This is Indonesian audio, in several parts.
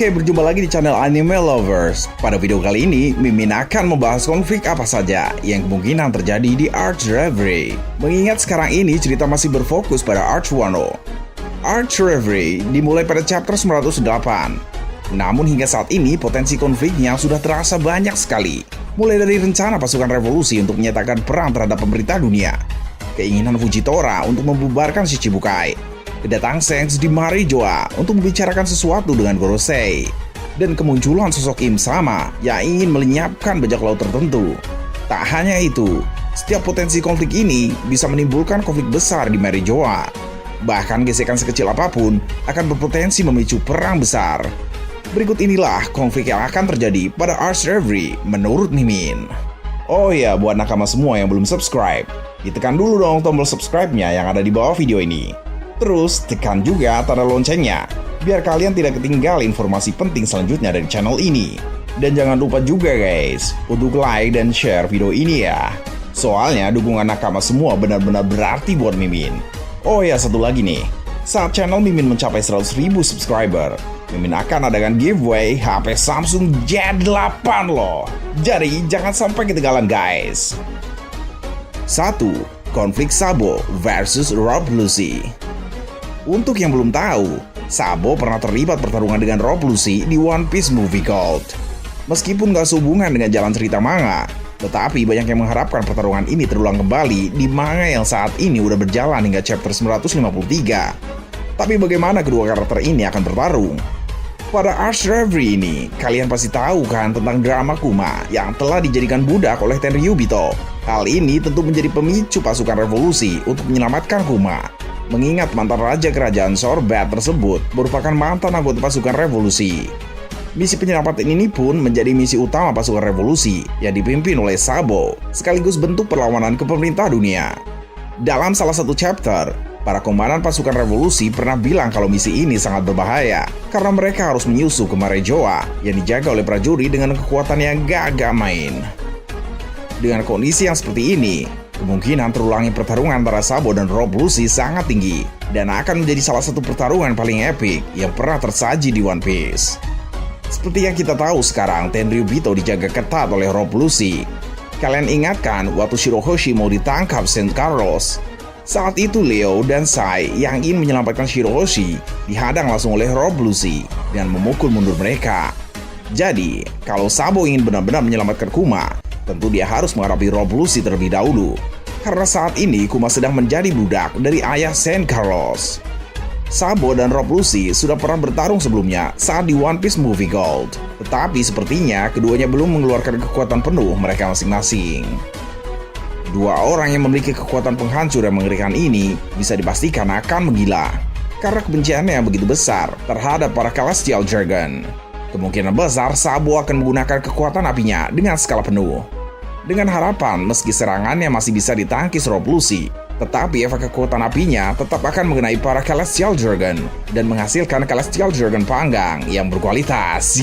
Oke, berjumpa lagi di channel Anime Lovers. Pada video kali ini, Mimin akan membahas konflik apa saja yang kemungkinan terjadi di Arch Reverie. Mengingat sekarang ini cerita masih berfokus pada Arch Wano. Arch Reverie dimulai pada chapter 908. Namun hingga saat ini potensi konfliknya sudah terasa banyak sekali. Mulai dari rencana pasukan revolusi untuk menyatakan perang terhadap pemerintah dunia, keinginan Fujitora untuk membubarkan Shichibukai, kedatangan Shanks di Marijoa untuk membicarakan sesuatu dengan Gorosei, dan kemunculan sosok Im Sama yang ingin melenyapkan bajak laut tertentu. Tak hanya itu, setiap potensi konflik ini bisa menimbulkan konflik besar di Marijoa. Bahkan gesekan sekecil apapun akan berpotensi memicu perang besar. Berikut inilah konflik yang akan terjadi pada Arch Reverie menurut Mimin. Oh ya, buat nakama semua yang belum subscribe, ditekan dulu dong tombol subscribe-nya yang ada di bawah video ini. Terus tekan juga tanda loncengnya, biar kalian tidak ketinggalan informasi penting selanjutnya dari channel ini. Dan jangan lupa juga guys, untuk like dan share video ini ya. Soalnya dukungan nakama semua benar-benar berarti buat Mimin. Oh ya, satu lagi nih, saat channel Mimin mencapai 100.000 subscriber, Mimin akan adakan giveaway HP Samsung Z8 loh. Jadi jangan sampai ketinggalan guys. 1. Konflik Sabo versus Rob Lucy. Untuk yang belum tahu, Sabo pernah terlibat pertarungan dengan Rob Lucy di One Piece Movie Gold. Meskipun gak sehubungan dengan jalan cerita manga, tetapi banyak yang mengharapkan pertarungan ini terulang kembali di manga yang saat ini udah berjalan hingga chapter 953. Tapi bagaimana kedua karakter ini akan bertarung? Pada Arch Reverie ini, kalian pasti tahu kan tentang drama Kuma yang telah dijadikan budak oleh Tenryubito. Hal ini tentu menjadi pemicu pasukan revolusi untuk menyelamatkan Kuma. Mengingat mantan raja kerajaan Sorbet tersebut merupakan mantan anggota pasukan revolusi. Misi penyelamatan ini pun menjadi misi utama pasukan revolusi yang dipimpin oleh Sabo, sekaligus bentuk perlawanan ke pemerintah dunia. Dalam salah satu chapter, para komandan pasukan revolusi pernah bilang kalau misi ini sangat berbahaya karena mereka harus menyusup ke Marijoa yang dijaga oleh prajurit dengan kekuatan yang gak main. Dengan kondisi yang seperti ini, kemungkinan terulangnya pertarungan antara Sabo dan Rob Lucy sangat tinggi dan akan menjadi salah satu pertarungan paling epik yang pernah tersaji di One Piece. Seperti yang kita tahu sekarang, Tenryubito dijaga ketat oleh Rob Lucy. Kalian ingatkan waktu Shirohoshi mau ditangkap Saint Carlos? Saat itu Leo dan Sai yang ingin menyelamatkan Shirohoshi dihadang langsung oleh Rob Lucy dan memukul mundur mereka. Jadi, kalau Sabo ingin benar-benar menyelamatkan Kuma, tentu dia harus menghadapi Rob Lucy terlebih dahulu. Karena saat ini Kuma sedang menjadi budak dari ayah Saint Carlos. Sabo dan Rob Lucy sudah pernah bertarung sebelumnya saat di One Piece Movie Gold. Tetapi sepertinya keduanya belum mengeluarkan kekuatan penuh mereka masing-masing. Dua orang yang memiliki kekuatan penghancur yang mengerikan ini bisa dipastikan akan menggila. Karena kebenciannya yang begitu besar terhadap para Celestial Dragon. Kemungkinan besar Sabo akan menggunakan kekuatan apinya dengan skala penuh. Dengan harapan meski serangannya masih bisa ditangkis Rob Lucy, tetapi efek kekuatan apinya tetap akan mengenai para Celestial Dragon dan menghasilkan Celestial Dragon panggang yang berkualitas.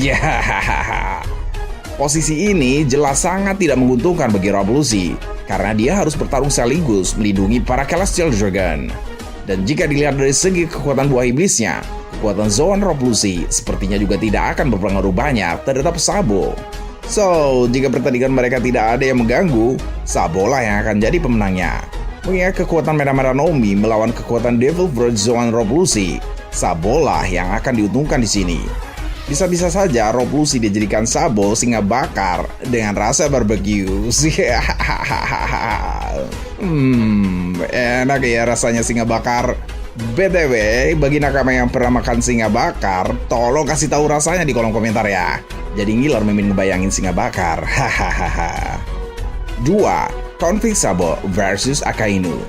Posisi ini jelas sangat tidak menguntungkan bagi Rob Lucy karena dia harus bertarung sekaligus melindungi para Celestial Dragon. Dan jika dilihat dari segi kekuatan buah iblisnya, kekuatan Zoan Rob Lucy sepertinya juga tidak akan berpengaruh banyak terhadap Sabo. So, jika pertandingan mereka tidak ada yang mengganggu, Sabo lah yang akan jadi pemenangnya. Mengingat kekuatan Merah-Merah Nomi melawan kekuatan Devil Fruit Zoan Rob Lucy, Sabo lah yang akan diuntungkan di sini. Bisa-bisa saja Rob Lucy dijadikan Sabo singa bakar dengan rasa barbecue. Enak ya rasanya singa bakar. BTW, bagi nakama yang pernah makan singa bakar, tolong kasih tahu rasanya di kolom komentar ya. Jadi ngiler Mimin ngebayangin singa bakar. 2. Konflik Sabo versus Akainu.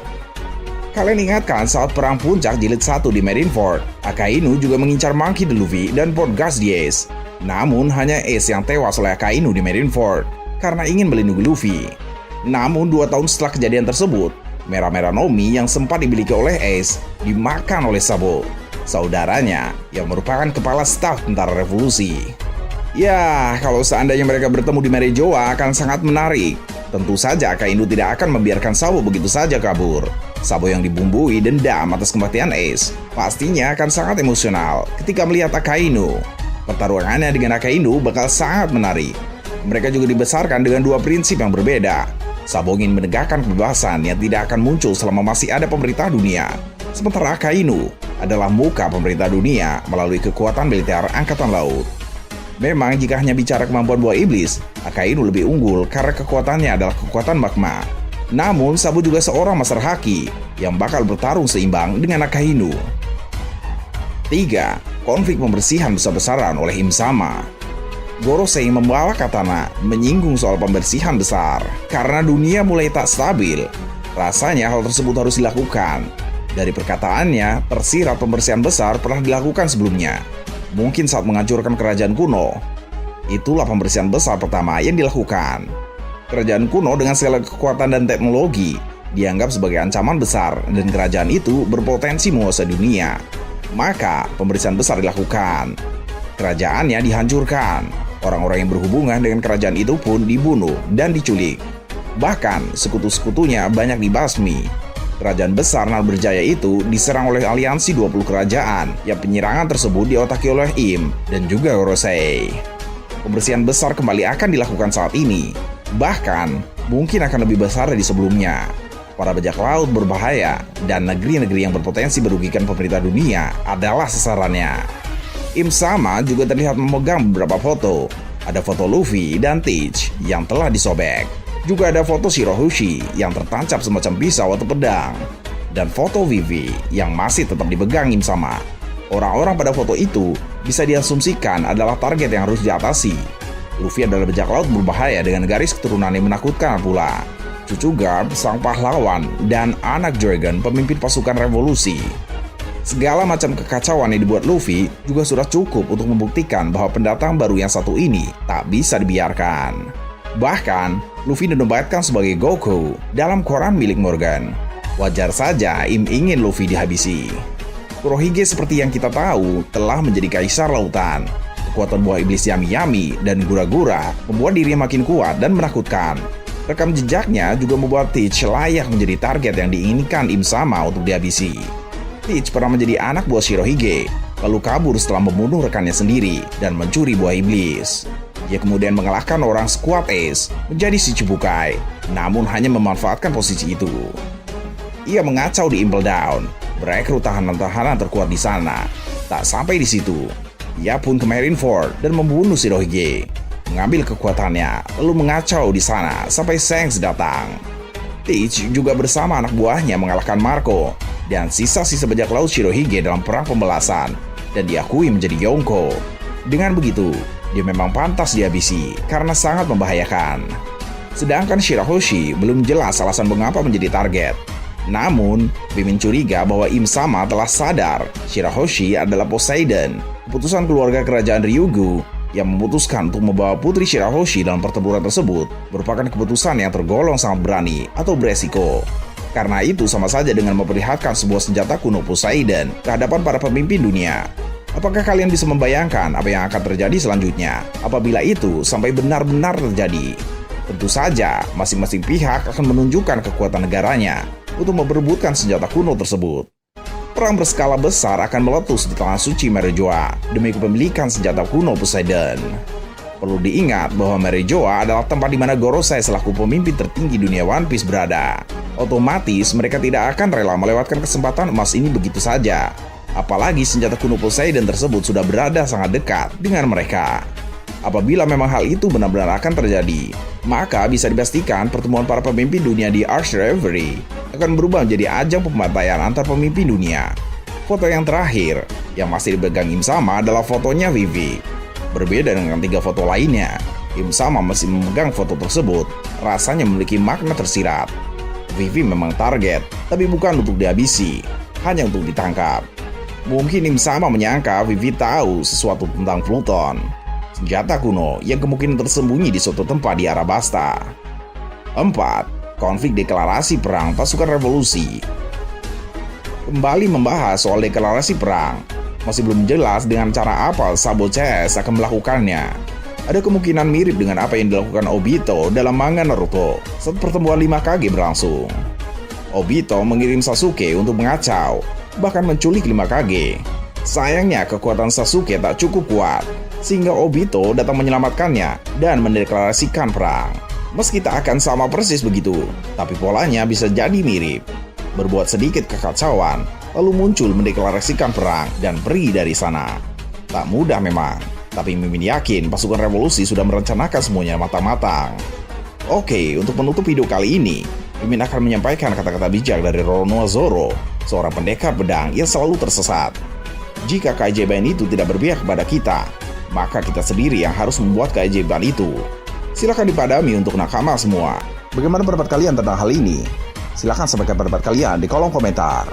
Kalian ingatkan saat perang puncak jilid 1 di Marineford, Akainu juga mengincar Monkey D. Luffy dan Port Gas di Ace. Namun hanya Ace yang tewas oleh Akainu di Marineford karena ingin melindungi Luffy. Namun 2 tahun setelah kejadian tersebut, Merah-Merah Nomi yang sempat dimiliki oleh Ace dimakan oleh Sabo, saudaranya yang merupakan kepala staf tentara revolusi. Ya, kalau seandainya mereka bertemu di Marijoa akan sangat menarik. Tentu saja Akainu tidak akan membiarkan Sabo begitu saja kabur. Sabo yang dibumbui dendam atas kematian Ace pastinya akan sangat emosional ketika melihat Akainu. Pertarungannya dengan Akainu bakal sangat menarik. Mereka juga dibesarkan dengan dua prinsip yang berbeda. Sabo ingin menegakkan kebebasan yang tidak akan muncul selama masih ada pemerintah dunia. Sementara Akainu adalah muka pemerintah dunia melalui kekuatan militer angkatan laut. Memang jika hanya bicara kemampuan buah iblis, Akainu lebih unggul karena kekuatannya adalah kekuatan magma. Namun Sabo juga seorang master haki yang bakal bertarung seimbang dengan Akainu. 3. Konflik pembersihan besar-besaran oleh Im Sama. Gorosei membawa katana menyinggung soal pembersihan besar. Karena dunia mulai tak stabil, rasanya hal tersebut harus dilakukan. Dari perkataannya, tersirat pembersihan besar pernah dilakukan sebelumnya. Mungkin saat menghancurkan kerajaan kuno. Itulah pembersihan besar pertama yang dilakukan. Kerajaan kuno dengan segala kekuatan dan teknologi dianggap sebagai ancaman besar dan kerajaan itu berpotensi menguasai dunia. Maka pembersihan besar dilakukan. Kerajaannya dihancurkan. Orang-orang yang berhubungan dengan kerajaan itu pun dibunuh dan diculik. Bahkan sekutu-sekutunya banyak dibasmi. Kerajaan besar Nalberjaya itu diserang oleh aliansi 20 kerajaan yang penyerangan tersebut diotaki oleh Im dan juga Gorosei. Pembersihan besar kembali akan dilakukan saat ini. Bahkan mungkin akan lebih besar dari sebelumnya. Para bajak laut berbahaya dan negeri-negeri yang berpotensi merugikan pemerintah dunia adalah sasarannya. Im Sama juga terlihat memegang beberapa foto. Ada foto Luffy dan Teach yang telah disobek. Juga ada foto Shirohoshi yang tertancap semacam pisau atau pedang. Dan foto Vivi yang masih tetap dipegang Im Sama. Orang-orang pada foto itu bisa diasumsikan adalah target yang harus diatasi. Luffy adalah bajak laut berbahaya dengan garis keturunan yang menakutkan pula. Cucu Garp, sang pahlawan, dan anak Dragon, pemimpin pasukan revolusi. Segala macam kekacauan yang dibuat Luffy juga sudah cukup untuk membuktikan bahwa pendatang baru yang satu ini tak bisa dibiarkan. Bahkan, Luffy dinobatkan sebagai Goku dalam koran milik Morgan. Wajar saja Im ingin Luffy dihabisi. Kurohige seperti yang kita tahu telah menjadi kaisar lautan. Kekuatan buah iblis Yami-Yami dan Gura-Gura membuat dirinya makin kuat dan menakutkan. Rekam jejaknya juga membuat Teach layak menjadi target yang diinginkan Im Sama untuk dihabisi. Teach pernah menjadi anak buah Shirohige, lalu kabur setelah membunuh rekannya sendiri dan mencuri buah iblis. Dia kemudian mengalahkan orang Squad Ace menjadi si Chichibukai, namun hanya memanfaatkan posisi itu. Ia mengacau di Impel Down, merekrut tahanan-tahanan terkuat di sana. Tak sampai di situ, ia pun ke Marineford dan membunuh Shirohige, mengambil kekuatannya, lalu mengacau di sana sampai Shanks datang. Teach juga bersama anak buahnya mengalahkan Marco dan sisa-sisa bajak laut Shirohige dalam perang pembalasan dan diakui menjadi Yonko. Dengan begitu, dia memang pantas dihabisi karena sangat membahayakan. Sedangkan Shirahoshi belum jelas alasan mengapa menjadi target. Namun, Bimin curiga bahwa Im Sama telah sadar Shirahoshi adalah Poseidon, keputusan keluarga kerajaan Ryugu yang memutuskan untuk membawa putri Shirahoshi dalam pertempuran tersebut merupakan keputusan yang tergolong sangat berani atau beresiko. Karena itu sama saja dengan memperlihatkan sebuah senjata kuno Poseidon ke hadapan para pemimpin dunia. Apakah kalian bisa membayangkan apa yang akan terjadi selanjutnya apabila itu sampai benar-benar terjadi? Tentu saja, masing-masing pihak akan menunjukkan kekuatan negaranya untuk memperebutkan senjata kuno tersebut. Perang berskala besar akan meletus di tanah suci Merejoa demi kepemilikan senjata kuno Poseidon. Perlu diingat bahwa Merejoa adalah tempat di mana Gorosei selaku pemimpin tertinggi dunia One Piece berada. Otomatis mereka tidak akan rela melewatkan kesempatan emas ini begitu saja. Apalagi senjata kuno Poseidon tersebut sudah berada sangat dekat dengan mereka. Apabila memang hal itu benar-benar akan terjadi, maka bisa dipastikan pertemuan para pemimpin dunia di Arch Reverie akan berubah menjadi ajang pembantaian antar pemimpin dunia. Foto yang terakhir yang masih dipegang Im Sama adalah fotonya Vivi. Berbeda dengan 3 foto lainnya, Im Sama masih memegang foto tersebut, rasanya memiliki makna tersirat. Vivi memang target, tapi bukan untuk dihabisi, hanya untuk ditangkap. Mungkin Im Sama menyangka Vivi tahu sesuatu tentang Pluton, senjata kuno yang kemungkinan tersembunyi di suatu tempat di Arabasta. 4. Konflik deklarasi perang pasukan revolusi. Kembali membahas soal deklarasi perang, masih belum jelas dengan cara apa Sabo CS akan melakukannya. Ada kemungkinan mirip dengan apa yang dilakukan Obito dalam manga Naruto saat pertemuan 5 Kage berlangsung. Obito mengirim Sasuke untuk mengacau, bahkan menculik 5 Kage. Sayangnya kekuatan Sasuke tak cukup kuat, sehingga Obito datang menyelamatkannya dan mendeklarasikan perang. Meski tak akan sama persis begitu, tapi polanya bisa jadi mirip. Berbuat sedikit kekacauan, lalu muncul mendeklarasikan perang dan pergi dari sana. Tak mudah memang, tapi Mimin yakin pasukan revolusi sudah merencanakan semuanya matang-matang. Oke, untuk menutup video kali ini, Mimin akan menyampaikan kata-kata bijak dari Roronoa Zoro, seorang pendekar pedang yang selalu tersesat. Jika keajaiban itu tidak berpihak kepada kita, maka kita sendiri yang harus membuat keajaiban itu. Silahkan dipadami untuk nakama semua. Bagaimana pendapat kalian tentang hal ini? Silahkan sampaikan pendapat kalian di kolom komentar.